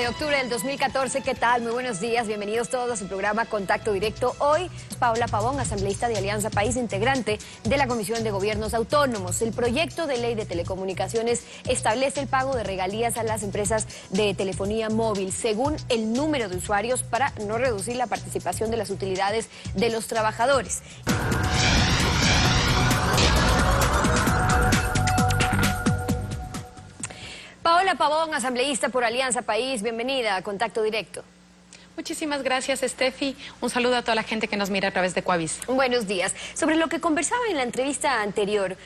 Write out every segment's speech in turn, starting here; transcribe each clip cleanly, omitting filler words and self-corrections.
octubre del 2014. ¿Qué tal? Muy buenos días. Bienvenidos todos a su programa Contacto Directo. Hoy, Paola Pavón, asambleísta de Alianza País, integrante de la Comisión de Gobiernos Autónomos. El proyecto de ley de telecomunicaciones establece el pago de regalías a las empresas de telefonía móvil según el número de usuarios para no reducir la participación de las utilidades de los trabajadores. Paola Pavón, asambleísta por Alianza País, bienvenida a Contacto Directo. Muchísimas gracias, Steffi. Un saludo a toda la gente que nos mira a través de Coavisa. Buenos días. Sobre lo que conversaba en la entrevista anterior,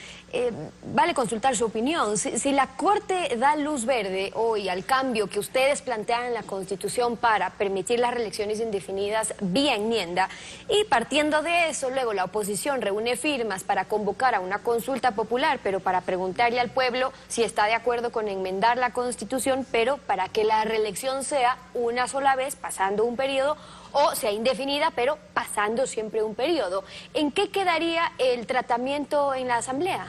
vale consultar su opinión. Si la Corte da luz verde hoy al cambio que ustedes plantean en la Constitución para permitir las reelecciones indefinidas vía enmienda, y partiendo de eso, luego la oposición reúne firmas para convocar a una consulta popular, pero para preguntarle al pueblo si está de acuerdo con enmendar la Constitución, pero para que la reelección sea una sola vez, pasando un periodo, o sea indefinida, pero pasando siempre un periodo. ¿En qué quedaría el tratamiento en la Asamblea?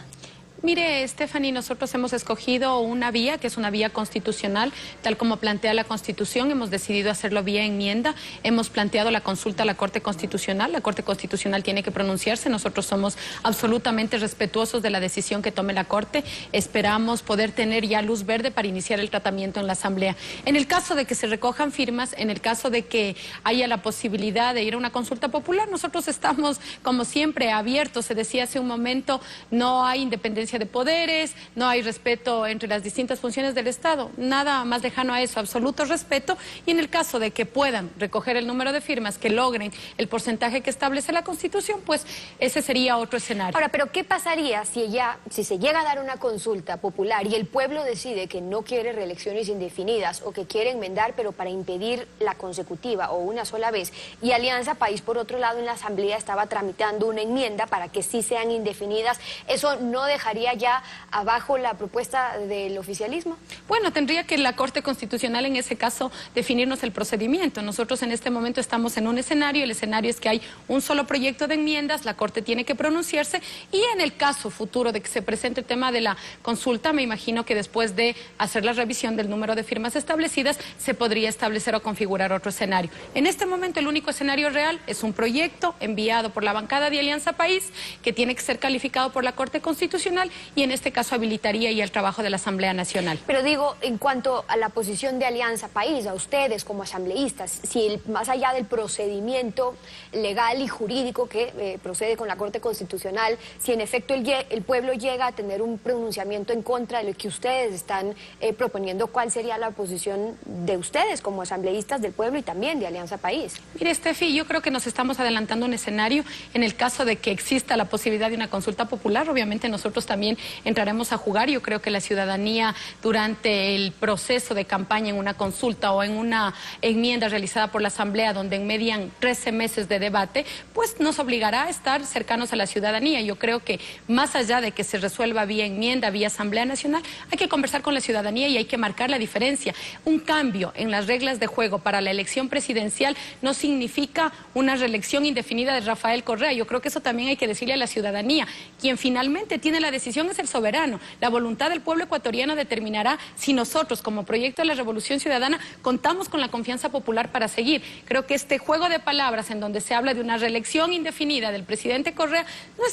Mire, Stephanie, nosotros hemos escogido una vía que es una vía constitucional, tal como plantea la Constitución. Hemos decidido hacerlo vía enmienda. Hemos planteado la consulta a la Corte Constitucional. La Corte Constitucional tiene que pronunciarse. Nosotros somos absolutamente respetuosos de la decisión que tome la Corte. Esperamos poder tener ya luz verde para iniciar el tratamiento en la Asamblea. En el caso de que se recojan firmas, en el caso de que haya la posibilidad de ir a una consulta popular, nosotros estamos, como siempre, abiertos. Se decía hace un momento, no hay independencia de poderes, no hay respeto entre las distintas funciones del Estado, nada más lejano a eso, absoluto respeto, y en el caso de que puedan recoger el número de firmas, que logren el porcentaje que establece la Constitución, pues ese sería otro escenario. Ahora, pero ¿qué pasaría si se llega a dar una consulta popular y el pueblo decide que no quiere reelecciones indefinidas o que quiere enmendar, pero para impedir la consecutiva o una sola vez, y Alianza País, por otro lado, en la Asamblea estaba tramitando una enmienda para que sí sean indefinidas? ¿Eso no dejaría ya abajo la propuesta del oficialismo? Bueno, tendría que la Corte Constitucional en ese caso definirnos el procedimiento. Nosotros en este momento estamos en un escenario, el escenario es que hay un solo proyecto de enmiendas, la Corte tiene que pronunciarse, y en el caso futuro de que se presente el tema de la consulta, me imagino que después de hacer la revisión del número de firmas establecidas, se podría establecer o configurar otro escenario. En este momento el único escenario real es un proyecto enviado por la bancada de Alianza País, que tiene que ser calificado por la Corte Constitucional, y en este caso habilitaría ya el trabajo de la Asamblea Nacional. Pero digo, en cuanto a la posición de Alianza País, a ustedes como asambleístas, si más allá del procedimiento legal y jurídico que procede con la Corte Constitucional, si en efecto el pueblo llega a tener un pronunciamiento en contra de lo que ustedes están proponiendo, ¿cuál sería la posición de ustedes como asambleístas del pueblo y también de Alianza País? Mire, Steffi, yo creo que nos estamos adelantando un escenario en el caso de que exista la posibilidad de una consulta popular. Obviamente nosotros también entraremos a jugar. Yo creo que la ciudadanía, durante el proceso de campaña en una consulta o en una enmienda realizada por la Asamblea, donde median 13 meses de debate, pues nos obligará a estar cercanos a la ciudadanía. Yo creo que más allá de que se resuelva vía enmienda, vía Asamblea Nacional, hay que conversar con la ciudadanía y hay que marcar la diferencia. Un cambio en las reglas de juego para la elección presidencial no significa una reelección indefinida de Rafael Correa. Yo creo que eso también hay que decirle a la ciudadanía. Quien finalmente tiene la decisión es el soberano. La voluntad del pueblo ecuatoriano determinará si nosotros, como Proyecto de la Revolución Ciudadana, contamos con la confianza popular para seguir. Creo que este juego de palabras en donde se habla de una reelección indefinida del presidente Correa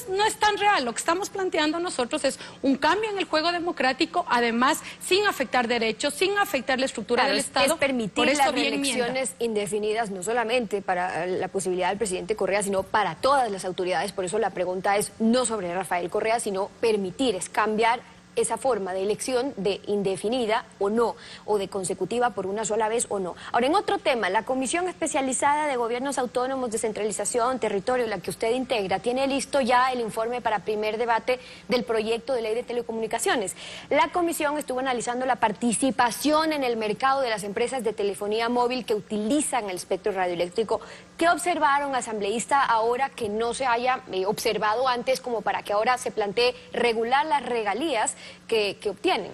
no es tan real. Lo que estamos planteando nosotros es un cambio en el juego democrático, además sin afectar derechos, sin afectar la estructura del Estado. Es permitir las reelecciones indefinidas, no solamente para la posibilidad del presidente Correa, sino para todas las autoridades. Por eso la pregunta es no sobre Rafael Correa, sino permitir, es cambiar esa forma de elección de indefinida o no, o de consecutiva por una sola vez o no. Ahora, en otro tema, la Comisión Especializada de Gobiernos Autónomos, Descentralización, Territorio, la que usted integra, tiene listo ya el informe para primer debate del proyecto de ley de telecomunicaciones. La comisión estuvo analizando la participación en el mercado de las empresas de telefonía móvil que utilizan el espectro radioeléctrico. ¿Qué observaron, asambleísta, ahora que no se haya observado antes, como para que ahora se plantee regular las regalías que obtienen?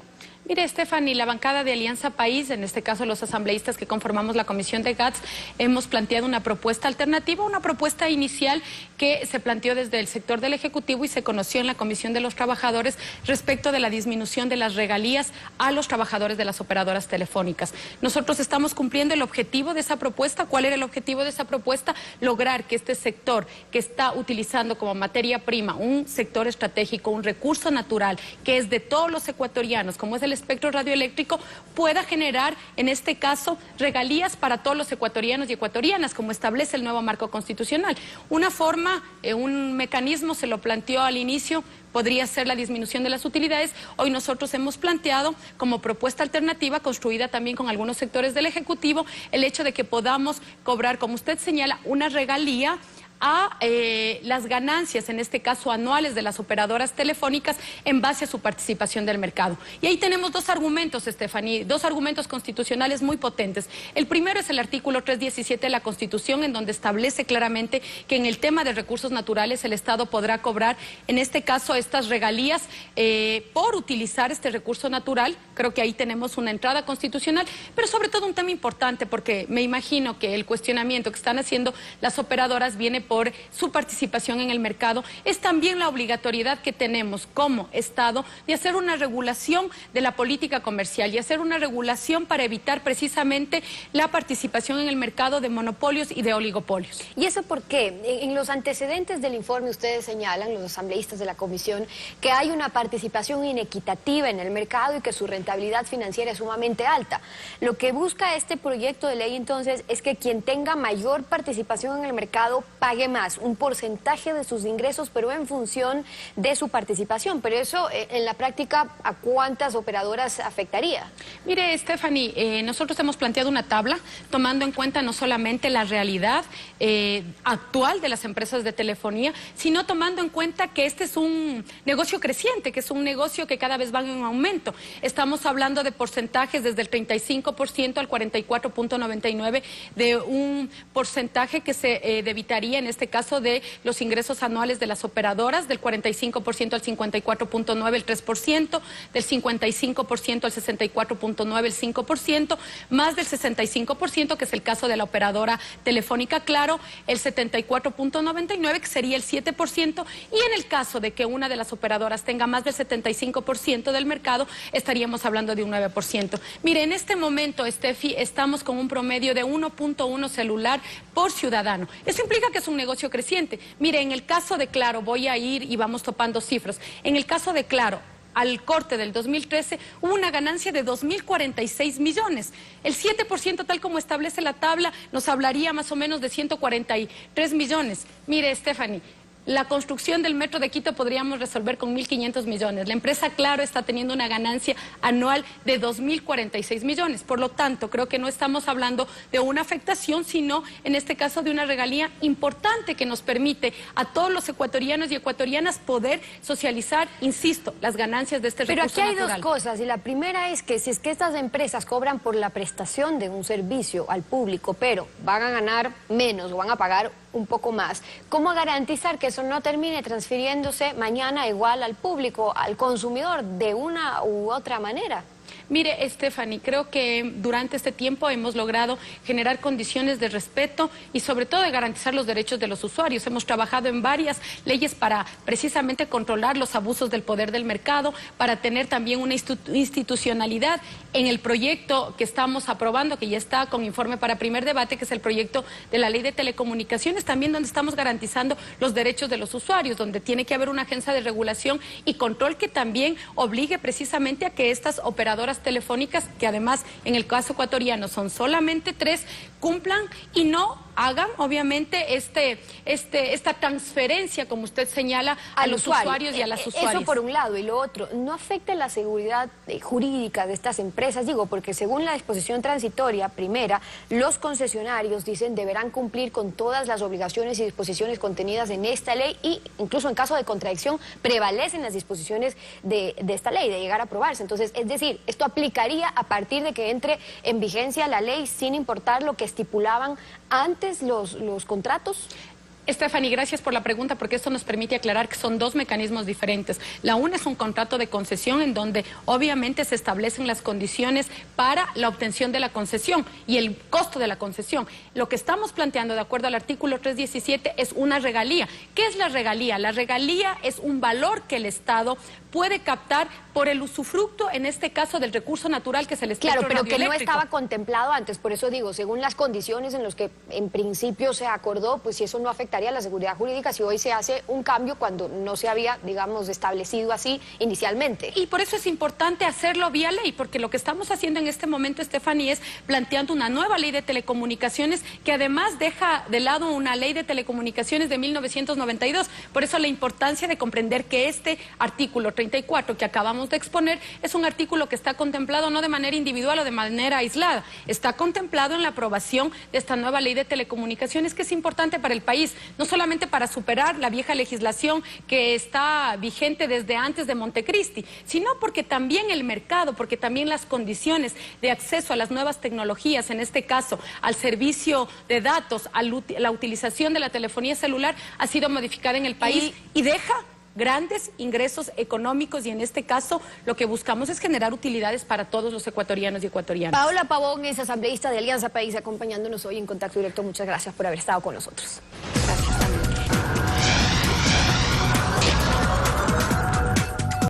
Mire, Stephanie, la bancada de Alianza País, en este caso los asambleístas que conformamos la Comisión de GATS, hemos planteado una propuesta alternativa, una propuesta inicial que se planteó desde el sector del Ejecutivo y se conoció en la Comisión de los Trabajadores respecto de la disminución de las regalías a los trabajadores de las operadoras telefónicas. Nosotros estamos cumpliendo el objetivo de esa propuesta. ¿Cuál era el objetivo de esa propuesta? Lograr que este sector que está utilizando como materia prima un sector estratégico, un recurso natural que es de todos los ecuatorianos, como es el espectro radioeléctrico, pueda generar, en este caso, regalías para todos los ecuatorianos y ecuatorianas, como establece el nuevo marco constitucional. Una forma, un mecanismo se lo planteó al inicio, podría ser la disminución de las utilidades. Hoy nosotros hemos planteado como propuesta alternativa, construida también con algunos sectores del Ejecutivo, el hecho de que podamos cobrar, como usted señala, una regalía a las ganancias, en este caso anuales, de las operadoras telefónicas en base a su participación del mercado. Y ahí tenemos dos argumentos, Stephanie, dos argumentos constitucionales muy potentes. El primero es el artículo 317 de la Constitución, en donde establece claramente que en el tema de recursos naturales el Estado podrá cobrar, en este caso, estas regalías por utilizar este recurso natural. Creo que ahí tenemos una entrada constitucional, pero sobre todo un tema importante, porque me imagino que el cuestionamiento que están haciendo las operadoras viene por su participación en el mercado. Es también la obligatoriedad que tenemos como Estado de hacer una regulación de la política comercial y hacer una regulación para evitar precisamente la participación en el mercado de monopolios y de oligopolios. ¿Y eso por qué? En los antecedentes del informe ustedes señalan, los asambleístas de la comisión, que hay una participación inequitativa en el mercado y que su rentabilidad financiera es sumamente alta. Lo que busca este proyecto de ley entonces es que quien tenga mayor participación en el mercado pague más, un porcentaje de sus ingresos, pero en función de su participación. Pero eso, en la práctica, ¿a cuántas operadoras afectaría? Mire, Stephanie, nosotros hemos planteado una tabla tomando en cuenta no solamente la realidad actual de las empresas de telefonía, sino tomando en cuenta que este es un negocio creciente, que es un negocio que cada vez va en aumento. Estamos hablando de porcentajes desde el 35% al 44.99% de un porcentaje que se debitaría en este caso de los ingresos anuales de las operadoras, del 45% al 54.9%, el 3%, del 55% al 64.9%, el 5%, más del 65%, que es el caso de la operadora telefónica Claro, el 74.99%, que sería el 7%, y en el caso de que una de las operadoras tenga más del 75% del mercado, estaríamos hablando de un 9%. Mire, en este momento, Steffi, estamos con un promedio de 1.1 celular por ciudadano. Eso implica que es un negocio creciente. Mire, en el caso de Claro, voy a ir y vamos topando cifras. En el caso de Claro, al corte del 2013, hubo una ganancia de 2.046 millones. El 7%, tal como establece la tabla, nos hablaría más o menos de 143 millones. Mire, Stephanie, la construcción del metro de Quito podríamos resolver con 1.500 millones. La empresa Claro está teniendo una ganancia anual de 2.046 millones. Por lo tanto, creo que no estamos hablando de una afectación, sino en este caso de una regalía importante que nos permite a todos los ecuatorianos y ecuatorianas poder socializar, insisto, las ganancias de este recurso natural. Pero aquí hay dos cosas, y la primera es que si es que estas empresas cobran por la prestación de un servicio al público, pero van a ganar menos o van a pagar un poco más, ¿cómo garantizar que eso no termine transfiriéndose mañana igual al público, al consumidor, de una u otra manera? Mire, Stephanie, creo que durante este tiempo hemos logrado generar condiciones de respeto y sobre todo de garantizar los derechos de los usuarios. Hemos trabajado en varias leyes para precisamente controlar los abusos del poder del mercado, para tener también una institucionalidad en el proyecto que estamos aprobando, que ya está con informe para primer debate, que es el proyecto de la ley de telecomunicaciones, también donde estamos garantizando los derechos de los usuarios, donde tiene que haber una agencia de regulación y control que también obligue precisamente a que estas operadoras telefónicas, que además en el caso ecuatoriano son solamente 3, cumplan y no hagan obviamente esta transferencia, como usted señala, a los usuarios y a las usuarias. Eso por un lado, y lo otro, ¿no afecta la seguridad jurídica de estas empresas? Digo, porque según la disposición transitoria primera, los concesionarios, dicen, deberán cumplir con todas las obligaciones y disposiciones contenidas en esta ley, y incluso en caso de contradicción prevalecen las disposiciones de esta ley, de llegar a aprobarse. Entonces, es decir, esto aplicaría a partir de que entre en vigencia la ley sin importar lo que estipulaban antes los contratos. Stephanie, gracias por la pregunta, porque esto nos permite aclarar que son dos mecanismos diferentes. La una es un contrato de concesión en donde obviamente se establecen las condiciones para la obtención de la concesión y el costo de la concesión. Lo que estamos planteando, de acuerdo al artículo 317, es una regalía. ¿Qué es la regalía? La regalía es un valor que el Estado puede captar por el usufructo, en este caso, del recurso natural que es el espectro radioeléctrico. Claro, pero que no estaba contemplado antes, por eso digo, según las condiciones en las que en principio se acordó, pues si eso no afectaría a la seguridad jurídica, si hoy se hace un cambio cuando no se había, digamos, establecido así inicialmente. Y por eso es importante hacerlo vía ley, porque lo que estamos haciendo en este momento, Stephanie, es planteando una nueva ley de telecomunicaciones que además deja de lado una ley de telecomunicaciones de 1992. Por eso la importancia de comprender que este artículo 34 que acabamos de exponer es un artículo que está contemplado no de manera individual o de manera aislada, está contemplado en la aprobación de esta nueva ley de telecomunicaciones, que es importante para el país, no solamente para superar la vieja legislación que está vigente desde antes de Montecristi, sino porque también el mercado, porque también las condiciones de acceso a las nuevas tecnologías, en este caso al servicio de datos, a la utilización de la telefonía celular, ha sido modificada en el país y deja grandes ingresos económicos, y en este caso lo que buscamos es generar utilidades para todos los ecuatorianos y ecuatorianas. Paola Pavón es asambleísta de Alianza País, acompañándonos hoy en Contacto Directo. Muchas gracias por haber estado con nosotros.